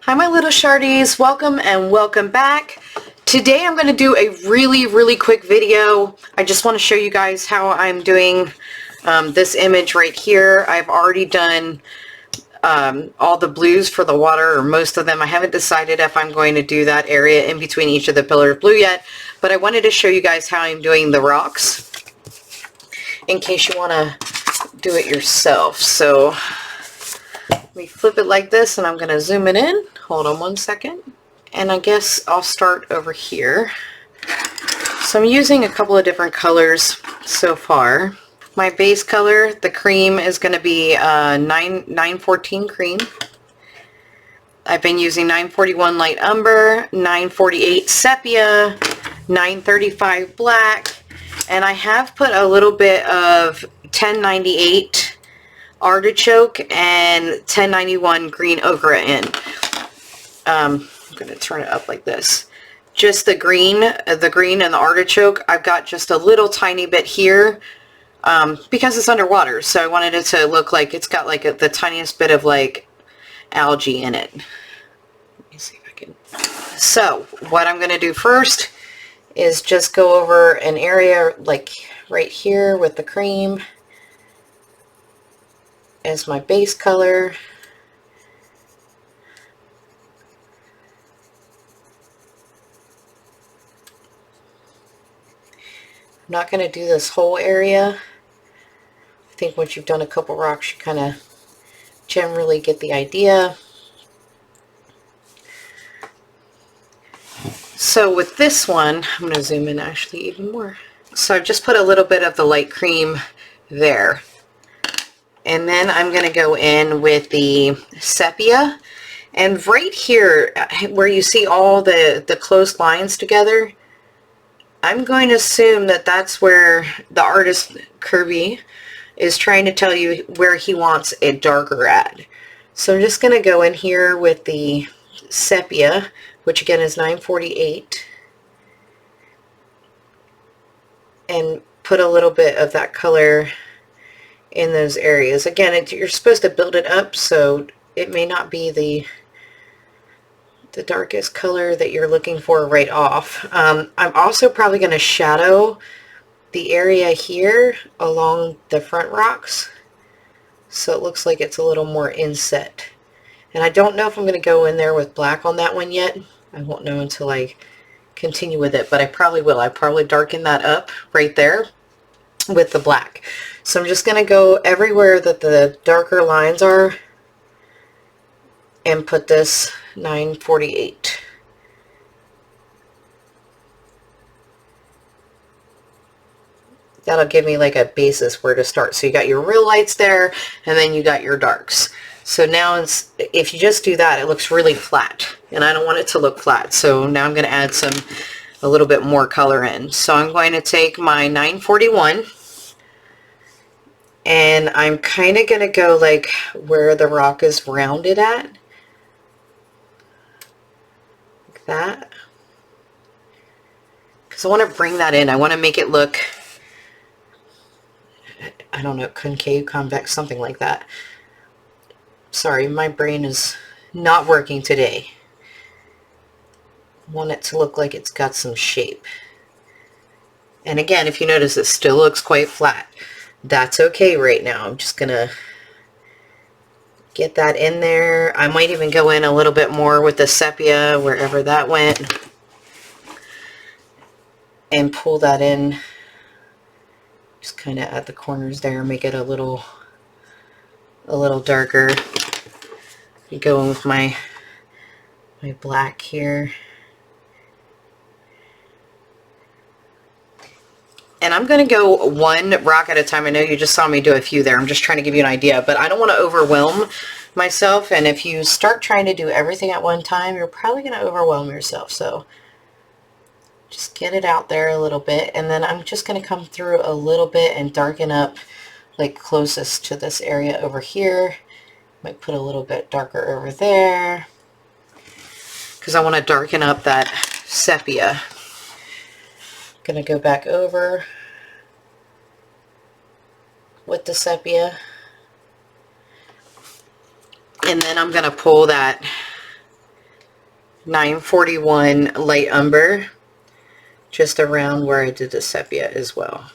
Hi my little shardies, welcome and welcome back. Today I'm going to do a really quick video. I just want to show you guys how I'm doing this image right here. I've already done all the blues for the water, or most of them. I haven't decided if I'm going to do that area in between each of the pillars blue yet, but I wanted to show you guys how I'm doing the rocks in case you want to do it yourself. So let me flip it like this and I'm going to zoom it in. Hold on one second. And I guess I'll start over here. So I'm using a couple of different colors so far. My base color, the cream, is going to be 914 cream. I've been using 941 light umber, 948 sepia, 935 black, and I have put a little bit of 1098 artichoke and 1091 green ochre in. I'm going to turn it up like this. Just the green and the artichoke, I've got just a little tiny bit here because it's underwater, so I wanted it to look like it's got like the tiniest bit of like algae in it. Let me see if I can. So what I'm going to do first is just go over an area like right here with the cream as my base color. I'm not going to do this whole area. I think once you've done a couple rocks, you kind of generally get the idea. So with this one, I'm going to zoom in actually even more. So I've just put a little bit of the light cream there. And then I'm going to go in with the sepia. And right here, where you see all the close lines together, I'm going to assume that that's where the artist, Kerby, is trying to tell you where he wants it darker at. So I'm just going to go in here with the sepia, which again is 948, and put a little bit of that color in those areas. Again, you're supposed to build it up, so it may not be the darkest color that you're looking for right off. I'm also probably going to shadow the area here along the front rocks so it looks like it's a little more inset. And I don't know if I'm going to go in there with black on that one yet. I won't know until I continue with it, but I probably will. I probably darken that up right there with the black. So I'm just going to go everywhere that the darker lines are and put this 948. That'll give me like a basis where to start. So you got your real lights there, and then you got your darks. So now if you just do that, it looks really flat, and I don't want it to look flat. So now I'm going to add a little bit more color in. So I'm going to take my 941, and I'm kind of going to go like where the rock is rounded at. Like that. Because I want to bring that in. I want to make it look, I don't know, concave, convex, something like that. Sorry, my brain is not working today. I want it to look like it's got some shape. And again, if you notice, it still looks quite flat. That's okay right now. I'm just gonna get that in there. I might even go in a little bit more with the sepia wherever that went and pull that in just kind of at the corners there, make it a little darker. Go in with my black here. And I'm going to go one rock at a time. I know you just saw me do a few there. I'm just trying to give you an idea, but I don't want to overwhelm myself. And if you start trying to do everything at one time, you're probably going to overwhelm yourself. So just get it out there a little bit. And then I'm just going to come through a little bit and darken up like closest to this area over here. Might put a little bit darker over there because I want to darken up that sepia. Gonna go back over with the sepia, and then I'm gonna pull that 941 light umber, just around where I did the sepia as well.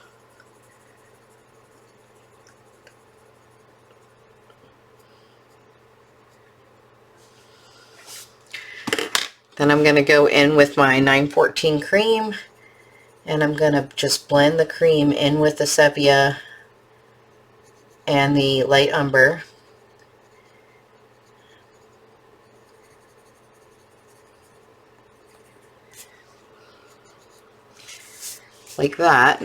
Then I'm going to go in with my 914 cream, and I'm going to just blend the cream in with the sepia and the light umber. Like that.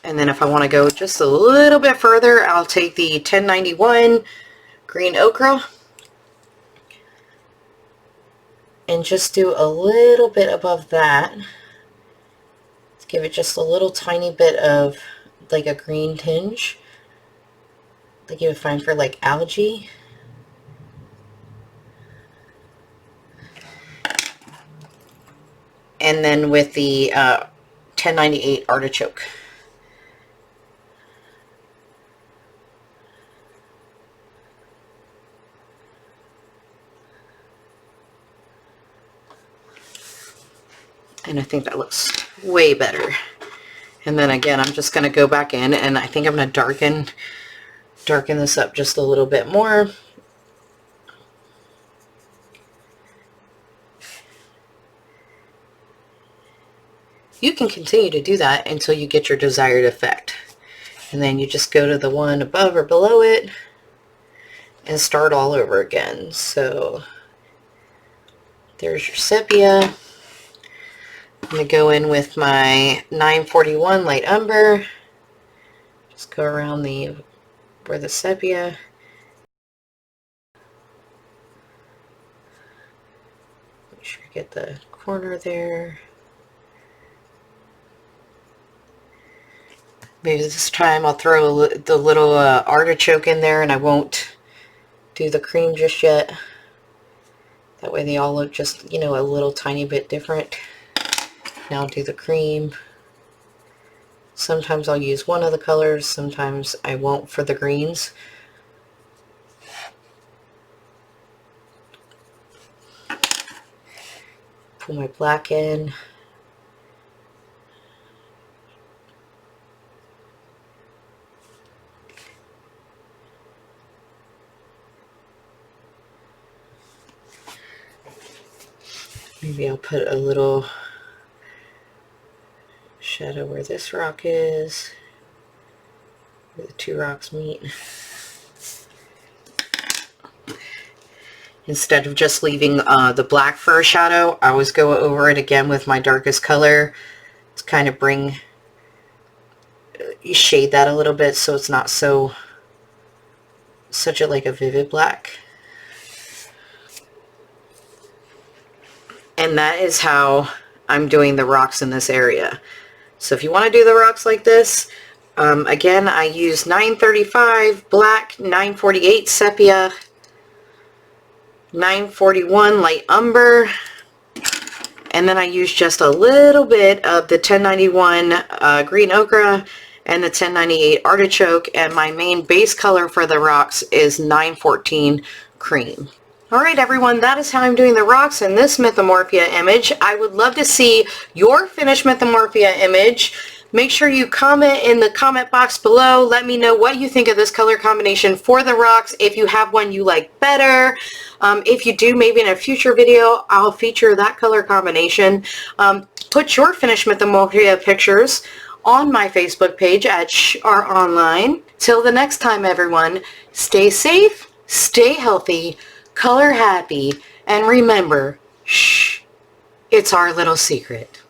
And then if I want to go just a little bit further, I'll take the 1091 green ochre and just do a little bit above that. Let's give it just a little tiny bit of like a green tinge, like you would find for like algae. And then with the 1098 artichoke. And I think that looks way better. And then again, I'm just going to go back in, and I think I'm going to darken this up just a little bit more. You can continue to do that until you get your desired effect. And then you just go to the one above or below it and start all over again. So there's your sepia. I'm going to go in with my 941 light umber. Just go around where the sepia. Make sure you get the corner there. Maybe this time I'll throw the little artichoke in there, and I won't do the cream just yet. That way they all look just, you know, a little tiny bit different. Now I'll do the cream. Sometimes I'll use one of the colors, sometimes I won't for the greens. Pull my black in. Maybe I'll put a little shadow where this rock is, where the two rocks meet. Instead of just leaving the black for a shadow, I always go over it again with my darkest color to kind of shade that a little bit so it's not such a vivid black. And that is how I'm doing the rocks in this area. So if you want to do the rocks like this, again, I use 935 black, 948 sepia, 941 light umber, and then I use just a little bit of the 1091 green ochre and the 1098 artichoke, and my main base color for the rocks is 914 cream. Alright everyone, that is how I'm doing the rocks in this Mythomorphia image. I would love to see your finished Mythomorphia image. Make sure you comment in the comment box below. Let me know what you think of this color combination for the rocks, if you have one you like better. If you do, maybe in a future video, I'll feature that color combination. Put your finished Mythomorphia pictures on my Facebook page at Shhh Online. Till the next time everyone, stay safe, stay healthy, color happy, and remember, shh, it's our little secret.